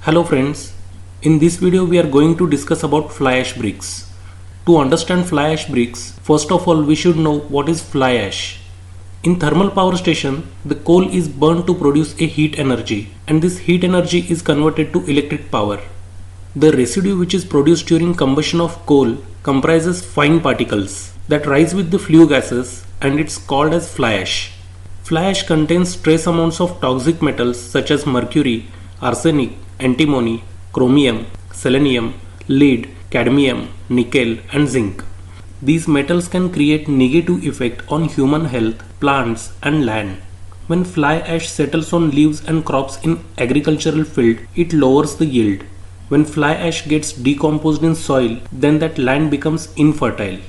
Hello friends, in this video we are going to discuss about fly ash bricks. To understand fly ash bricks, first of all we should know what is fly ash. In thermal power station, the coal is burned to produce a heat energy and this heat energy is converted to electric power. The residue which is produced during combustion of coal comprises fine particles that rise with the flue gases and it's called as fly ash. Fly ash contains trace amounts of toxic metals such as mercury, arsenic, antimony, chromium, selenium, lead, cadmium, nickel and zinc. These metals can create negative effect on human health, plants and land. When fly ash settles on leaves and crops in agricultural field, it lowers the yield. When fly ash gets decomposed in soil, then that land becomes infertile.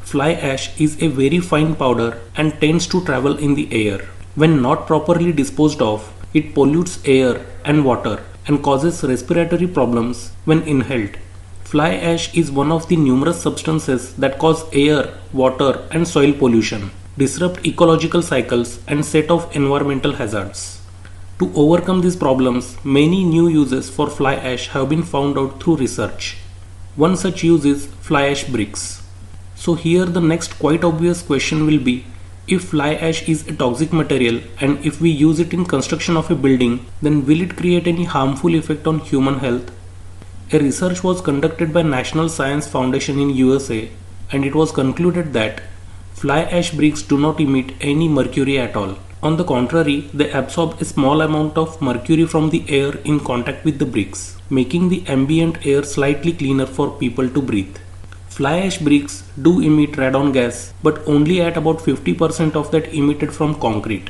Fly ash is a very fine powder and tends to travel in the air. When not properly disposed of, it pollutes air and water and causes respiratory problems when inhaled. Fly ash is one of the numerous substances that cause air, water and soil pollution, disrupt ecological cycles and set off environmental hazards. To overcome these problems, many new uses for fly ash have been found out through research. One such use is fly ash bricks. So here the next quite obvious question will be, if fly ash is a toxic material and if we use it in construction of a building, then will it create any harmful effect on human health? A research was conducted by National Science Foundation in USA and it was concluded that fly ash bricks do not emit any mercury at all. On the contrary, they absorb a small amount of mercury from the air in contact with the bricks, making the ambient air slightly cleaner for people to breathe. Fly ash bricks do emit radon gas, but only at about 50% of that emitted from concrete.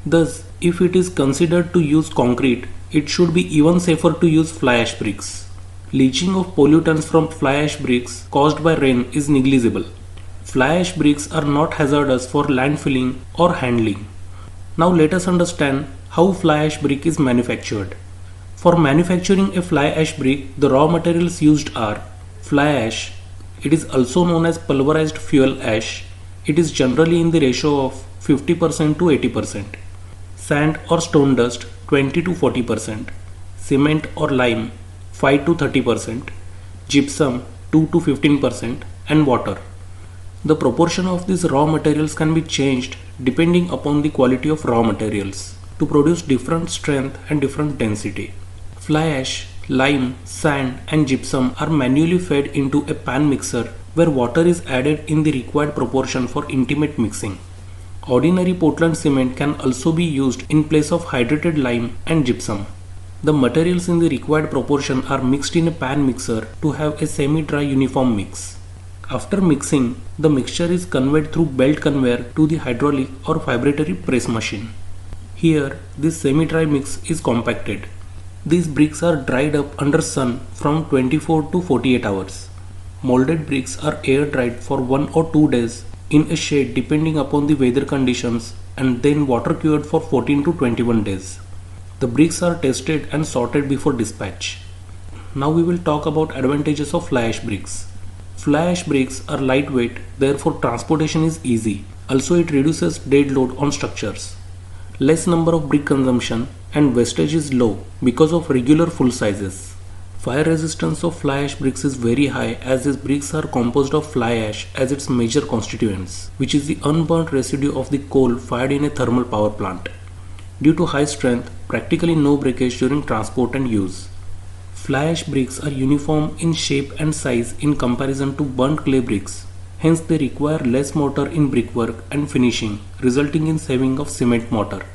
Thus, if it is considered to use concrete, it should be even safer to use fly ash bricks. Leaching of pollutants from fly ash bricks caused by rain is negligible. Fly ash bricks are not hazardous for landfilling or handling. Now let us understand how fly ash brick is manufactured. For manufacturing a fly ash brick, the raw materials used are fly ash. It is also known as pulverized fuel ash. It is generally in the ratio of 50% to 80%. Sand or stone dust 20 to 40%. Cement or lime 5 to 30%. Gypsum 2 to 15% and water. The proportion of these raw materials can be changed depending upon the quality of raw materials to produce different strength and different density. Fly ash, lime, sand and gypsum are manually fed into a pan mixer where water is added in the required proportion for intimate mixing. Ordinary Portland cement can also be used in place of hydrated lime and gypsum. The materials in the required proportion are mixed in a pan mixer to have a semi-dry uniform mix. After mixing, the mixture is conveyed through belt conveyor to the hydraulic or vibratory press machine. Here, this semi-dry mix is compacted. These bricks are dried up under sun from 24 to 48 hours. Molded bricks are air dried for 1 or 2 days in a shade depending upon the weather conditions and then water cured for 14 to 21 days. The bricks are tested and sorted before dispatch. Now we will talk about advantages of fly ash bricks. Fly ash bricks are lightweight, therefore transportation is easy. Also it reduces dead load on structures. Less number of brick consumption and wastage is low because of regular full sizes. Fire resistance of fly ash bricks is very high as these bricks are composed of fly ash as its major constituents, which is the unburnt residue of the coal fired in a thermal power plant. Due to high strength, practically no breakage during transport and use. Fly ash bricks are uniform in shape and size in comparison to burnt clay bricks. Hence they require less mortar in brickwork and finishing, resulting in saving of cement mortar.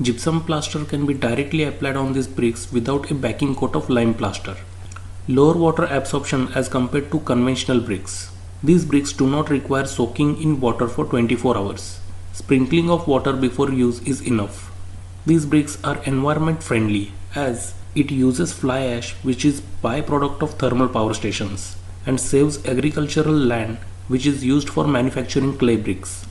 Gypsum plaster can be directly applied on these bricks without a backing coat of lime plaster. Lower water absorption as compared to conventional bricks. These bricks do not require soaking in water for 24 hours. Sprinkling of water before use is enough. These bricks are environment friendly as it uses fly ash, which is byproduct of thermal power stations, and saves agricultural land which is used for manufacturing clay bricks.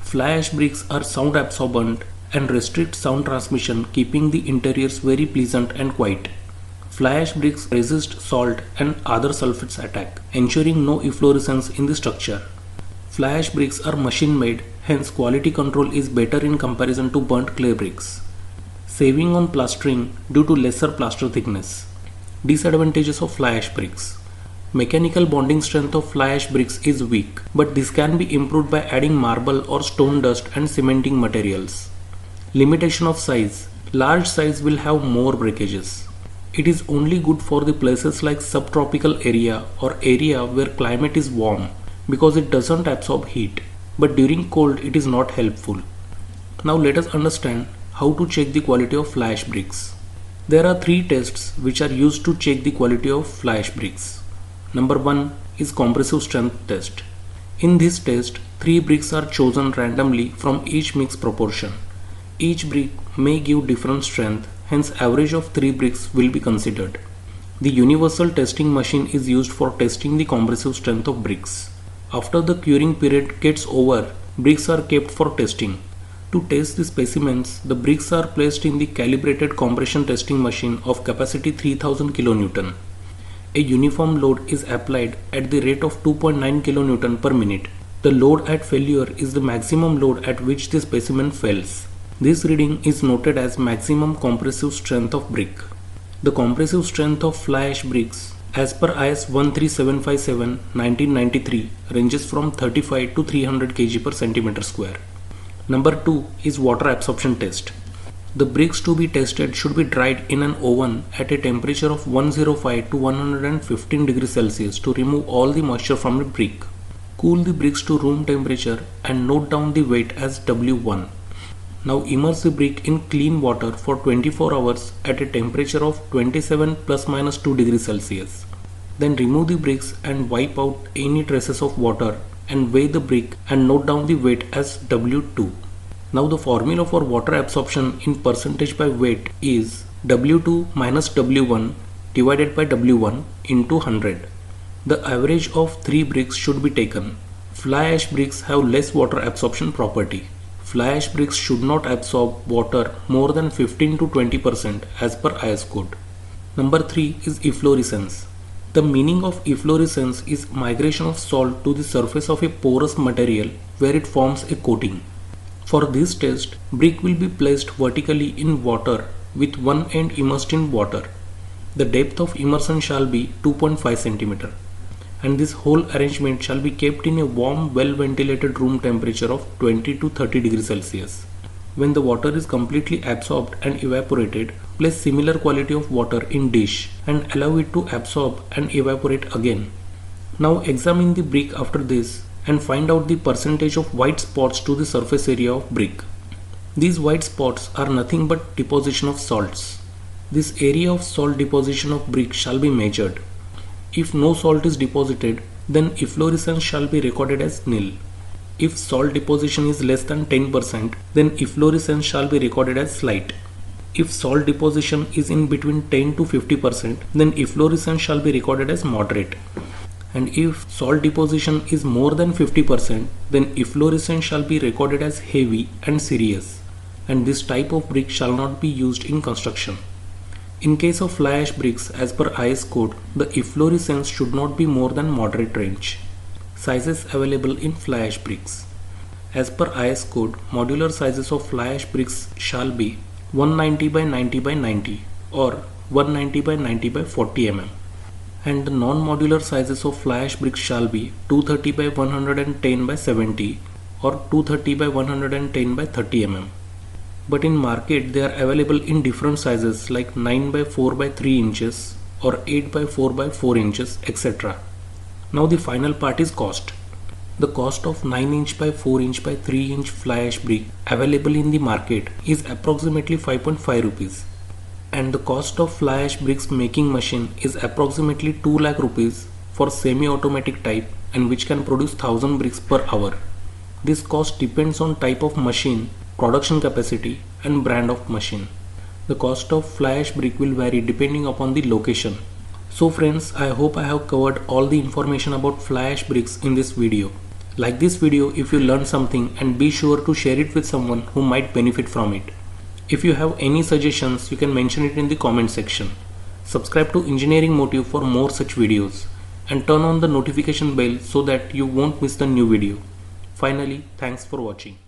Fly ash bricks are sound absorbent and restrict sound transmission, keeping the interiors very pleasant and quiet. Fly ash bricks resist salt and other sulfates attack, ensuring no efflorescence in the structure. Fly ash bricks are machine made, hence quality control is better in comparison to burnt clay bricks. Saving on plastering due to lesser plaster thickness. Disadvantages of fly ash bricks. Mechanical bonding strength of fly ash bricks is weak, but this can be improved by adding marble or stone dust and cementing materials. Limitation of size. Large size will have more breakages. It is only good for the places like subtropical area or area where climate is warm because it doesn't absorb heat, but during cold it is not helpful. Now let us understand how to check the quality of fly ash bricks. There are 3 tests which are used to check the quality of fly ash bricks. Number 1 is compressive strength test. In this test, 3 bricks are chosen randomly from each mix proportion. Each brick may give different strength, hence average of 3 bricks will be considered. The universal testing machine is used for testing the compressive strength of bricks. After the curing period gets over, bricks are kept for testing. To test the specimens, the bricks are placed in the calibrated compression testing machine of capacity 3000 kN. A uniform load is applied at the rate of 2.9 kN per minute. The load at failure is the maximum load at which the specimen fails. This reading is noted as maximum compressive strength of brick. The compressive strength of fly ash bricks as per IS 13757 1993 ranges from 35 to 300 kg per centimeter square. Number 2 is water absorption test. The bricks to be tested should be dried in an oven at a temperature of 105 to 115 degrees Celsius to remove all the moisture from the brick. Cool the bricks to room temperature and note down the weight as W1. Now immerse the brick in clean water for 24 hours at a temperature of 27 plus minus 2 degrees Celsius. Then remove the bricks and wipe out any traces of water and weigh the brick and note down the weight as W2. Now the formula for water absorption in percentage by weight is W2 minus W1 divided by W1 into 100. The average of 3 bricks should be taken. Fly ash bricks have less water absorption property. Fly ash bricks should not absorb water more than 15 to 20% as per IS code. Number 3 is efflorescence. The meaning of efflorescence is migration of salt to the surface of a porous material where it forms a coating. For this test, brick will be placed vertically in water with one end immersed in water. The depth of immersion shall be 2.5 cm, and this whole arrangement shall be kept in a warm, well ventilated room temperature of 20 to 30 degrees Celsius. When the water is completely absorbed and evaporated, place similar quality of water in dish and allow it to absorb and evaporate again. Now examine the brick after this and find out the percentage of white spots to the surface area of brick. These white spots are nothing but deposition of salts. This area of salt deposition of brick shall be measured. If no salt is deposited, then efflorescence shall be recorded as nil. If salt deposition is less than 10%, then efflorescence shall be recorded as slight. If salt deposition is in between 10 to 50%, then efflorescence shall be recorded as moderate. And if salt deposition is more than 50%, then efflorescence shall be recorded as heavy and serious, and this type of brick shall not be used in construction. In case of fly ash bricks, as per IS code, the efflorescence should not be more than moderate range. Sizes available in fly ash bricks. As per IS code, modular sizes of fly ash bricks shall be 190 by 90 by 90 or 190 by 90 by 40 mm. And the non-modular sizes of fly ash bricks shall be 230 by 110 by 70 or 230 by 110 by 30 mm. But in market they are available in different sizes like 9 by 4 by 3 inches or 8 by 4 by 4 inches, etc. Now the final part is cost. The cost of 9 inch by 4 inch by 3 inch fly ash brick available in the market is approximately 5.5 rupees. And the cost of fly ash bricks making machine is approximately 2 lakh rupees for semi-automatic type and which can produce 1000 bricks per hour. This cost depends on type of machine, production capacity and brand of machine. The cost of fly ash brick will vary depending upon the location. So friends, I hope I have covered all the information about fly ash bricks in this video. Like this video if you learned something, and be sure to share it with someone who might benefit from it. If you have any suggestions, you can mention it in the comment section. Subscribe to Engineering Motive for more such videos and turn on the notification bell so that you won't miss the new video. Finally, thanks for watching.